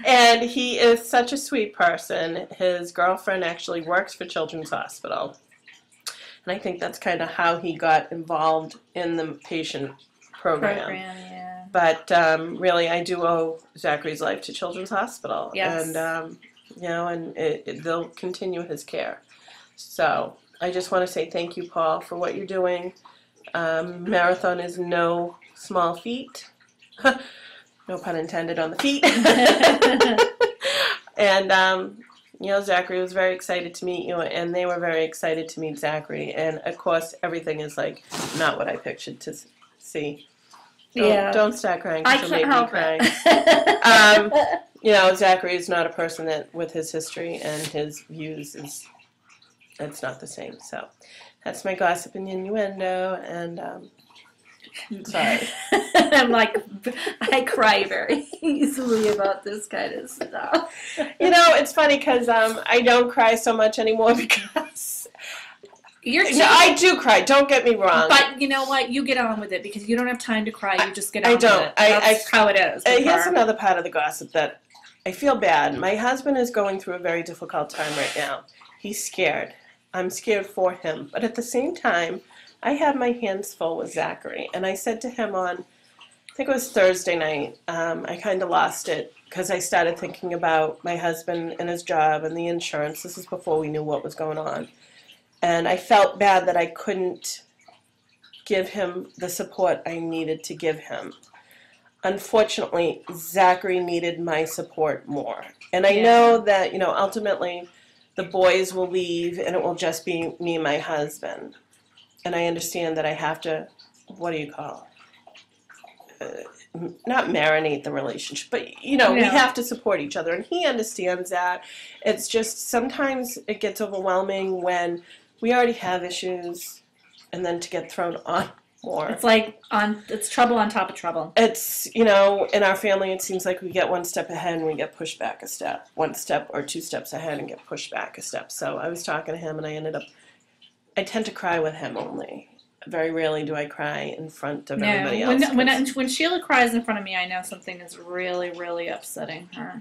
And he is such a sweet person. His girlfriend actually works for Children's Hospital. And I think that's kind of how he got involved in the patient program. Yeah. But really, I do owe Zachary's life to Children's Hospital. Yes. And, they'll continue his care. So I just want to say thank you, Paul, for what you're doing. Marathon is no small feat. No pun intended on the feet. And, Zachary was very excited to meet you, and they were very excited to meet Zachary. And, of course, everything is, not what I pictured to see. Don't start crying because you'll make me cry. Zachary is not a person that, with his history and his views, it's not the same. So that's my gossip and innuendo, and sorry. I'm like, I cry very easily about this kind of stuff. It's funny because I don't cry so much anymore because... I do cry. Don't get me wrong. But you know what? You get on with it because you don't have time to cry. You just get on with it. That's how it is. Here's another part of the gossip that I feel bad. My husband is going through a very difficult time right now. He's scared. I'm scared for him. But at the same time, I have my hands full with Zachary. And I said to him on, I think it was Thursday night, I kind of lost it because I started thinking about my husband and his job and the insurance. This is before we knew what was going on. And I felt bad that I couldn't give him the support I needed to give him. Unfortunately, Zachary needed my support more. And I know that, ultimately the boys will leave and it will just be me and my husband. And I understand that I have to, what do you call it? Not marinate the relationship, but, we have to support each other. And he understands that. It's just sometimes it gets overwhelming when we already have issues, and then to get thrown on more. It's it's trouble on top of trouble. It's, in our family, it seems like we get one step ahead and we get pushed back a step. 1 step or 2 steps ahead and get pushed back a step. So I was talking to him, and I tend to cry with him only. very rarely do I cry in front of everybody else. When Sheila cries in front of me, I know something is really, really upsetting her.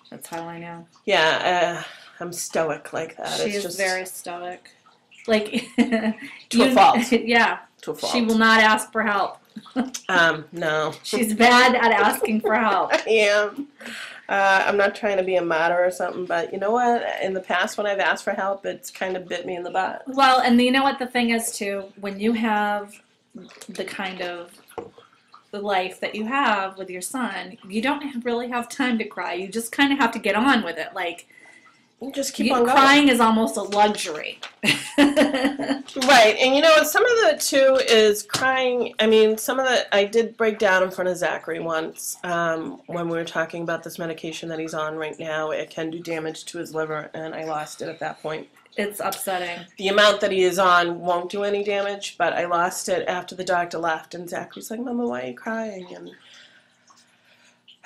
That's how I know. Yeah, I'm stoic like that. She is very stoic. Like to a fault. Yeah. To a fault. She will not ask for help. No. She's bad at asking for help. I am. I'm not trying to be a martyr or something, but you know what? In the past, when I've asked for help, it's kind of bit me in the butt. Well, and you know what the thing is, too? When you have the kind of the life that you have with your son, you don't really have time to cry. You just kind of have to get on with it. Like, just keep on going. Crying is almost a luxury. Right, and you know, some of it too is crying. I mean, I did break down in front of Zachary once when we were talking about this medication that he's on right now. It can do damage to his liver, and I lost it at that point. It's upsetting. The amount that he is on won't do any damage, but I lost it after the doctor left, and Zachary's like, "Mama, why are you crying?" And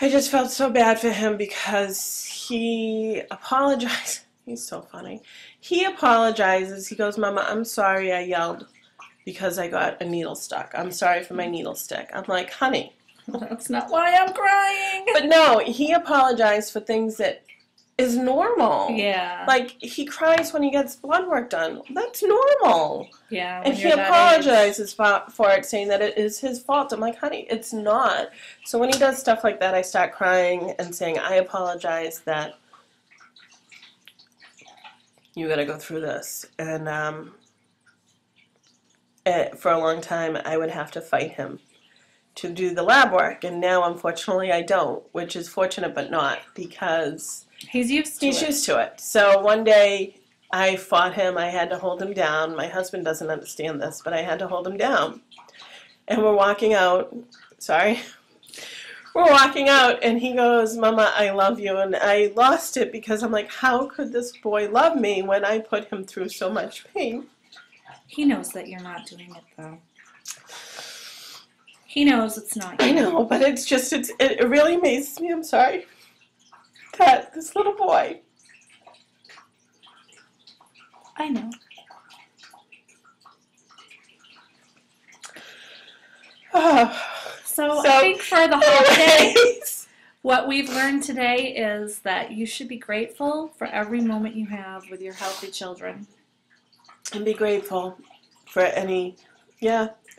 I just felt so bad for him because he apologized. He's so funny. He apologizes. He goes, "Mama, I'm sorry I yelled because I got a needle stuck. I'm sorry for my needle stick." I'm like, "Honey, that's not why I'm crying." But no, he apologized for things that is normal. Yeah. Like, he cries when he gets blood work done. That's normal. Yeah. And he apologizes for it, saying that it is his fault. I'm like, honey, it's not. So when he does stuff like that, I start crying and saying, I apologize that you got to go through this. And for a long time, I would have to fight him to do the lab work. And now, unfortunately, I don't, which is fortunate but not, because he's used to it. So one day I fought him. I had to hold him down. My husband doesn't understand this, but I had to hold him down. And we're walking out. Sorry. We're walking out, and he goes, "Mama, I love you." And I lost it because I'm like, how could this boy love me when I put him through so much pain? He knows that you're not doing it, though. He knows it's not you. I know, but it's just, it really amazes me. I'm sorry. That this little boy. I know. So I think for the holidays, what we've learned today is that you should be grateful for every moment you have with your healthy children. And be grateful for any,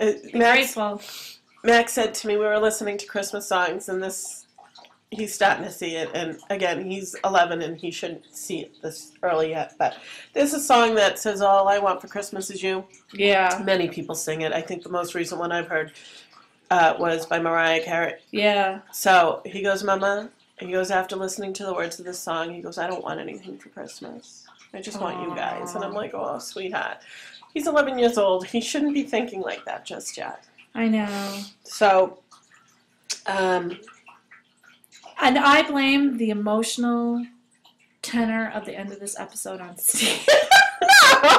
grateful. Max said to me, we were listening to Christmas songs, and he's starting to see it, and again, he's 11 and he shouldn't see it this early yet, but there's a song that says, "All I Want for Christmas Is You." Yeah. Many people sing it. I think the most recent one I've heard was by Mariah Carey. Yeah. So he goes, "Mama," he goes, after listening to the words of this song, he goes, "I don't want anything for Christmas. I just want you guys." And I'm like, "Oh, sweetheart." He's 11 years old. He shouldn't be thinking like that just yet. I know. So, and I blame the emotional tenor of the end of this episode on Steve. For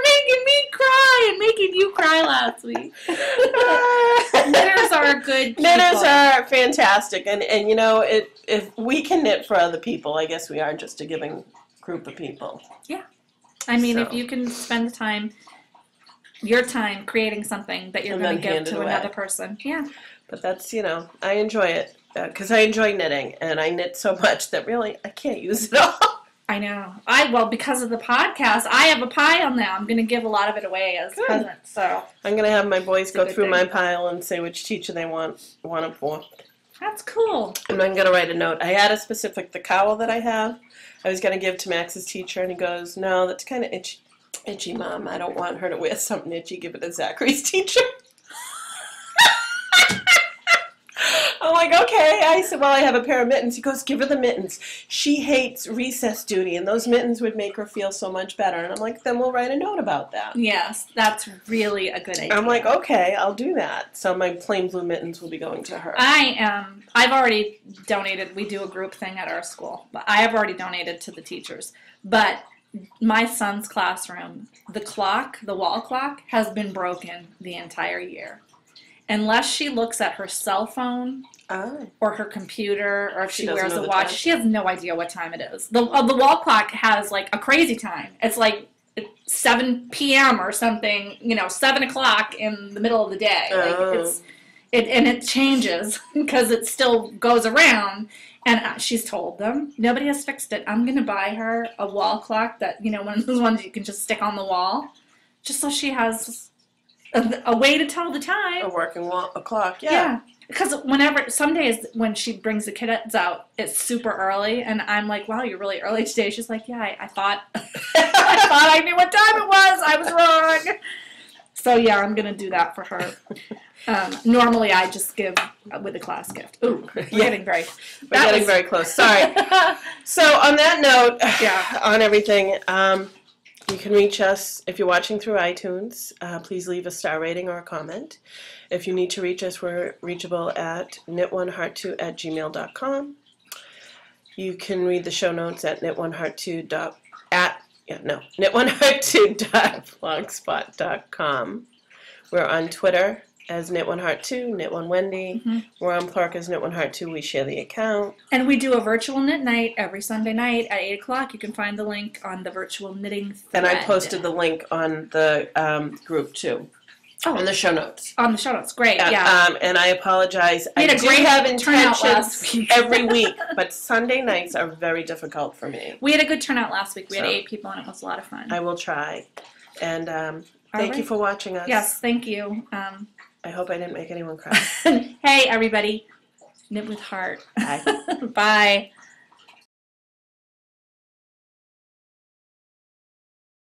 making me cry and making you cry last week. Knitters are good people. Knitters are fantastic. And you know, if we can knit for other people, I guess we are just a giving group of people. Yeah. I mean, if you can spend your time creating something that you're going to give to another person. Yeah. But that's, I enjoy it because I enjoy knitting, and I knit so much that really I can't use it all. I know. Because of the podcast, I have a pile now. I'm going to give a lot of it away as presents. So I'm going to have my boys go through my pile and say which teacher they want it for. That's cool. And I'm going to write a note. I had the cowl that I have, I was going to give to Max's teacher, and he goes, "No, that's kind of itchy. Itchy, Mom. I don't want her to wear something itchy. Give it to Zachary's teacher." I'm like, okay. I said, "Well, I have a pair of mittens." He goes, "Give her the mittens. She hates recess duty, and those mittens would make her feel so much better." And I'm like, "Then we'll write a note about that." Yes, that's really a good idea. I'm like, okay, I'll do that. So my plain blue mittens will be going to her. I've already donated. We do a group thing at our school. But I have already donated to the teachers. But my son's classroom, the wall clock, has been broken the entire year. Unless she looks at her cell phone or her computer, or if she wears a watch, she has no idea what time it is. The wall clock has like a crazy time. It's 7 p.m. or something, 7 o'clock in the middle of the day. And it changes because it still goes around. And she's told them, nobody has fixed it. I'm going to buy her a wall clock that, one of those ones you can just stick on the wall, just so she has a way to tell the time. A working clock, Yeah. Because some days when she brings the kids out, it's super early, and I'm like, wow, you're really early today. She's like, yeah, I thought I knew what time it was. I was wrong. So, yeah, I'm going to do that for her. Normally, I just give with a class gift. Ooh, we're getting very close. Sorry. So, on that note, on everything, you can reach us if you're watching through iTunes. Please leave a star rating or a comment. If you need to reach us, we're reachable at knitoneheart2@gmail.com. You can read the show notes at knitoneheart2.blogspot.com. We're on Twitter as knitoneheart2, KnitOneWendy. Mm-hmm. We're on Plurk as knitoneheart2. We share the account. And we do a virtual knit night every Sunday night at 8 o'clock. You can find the link on the virtual knitting thread. And I posted the link on the group, too. Oh, on the show notes. On the show notes, great. Yeah. And I apologize. We had a great turnout last week. Every week, but Sunday nights are very difficult for me. We had a good turnout last week. We had 8 people, and it was a lot of fun. I will try. And thank you for watching us. Yes, thank you. I hope I didn't make anyone cry. Hey, everybody. Knit with heart. Bye. Bye.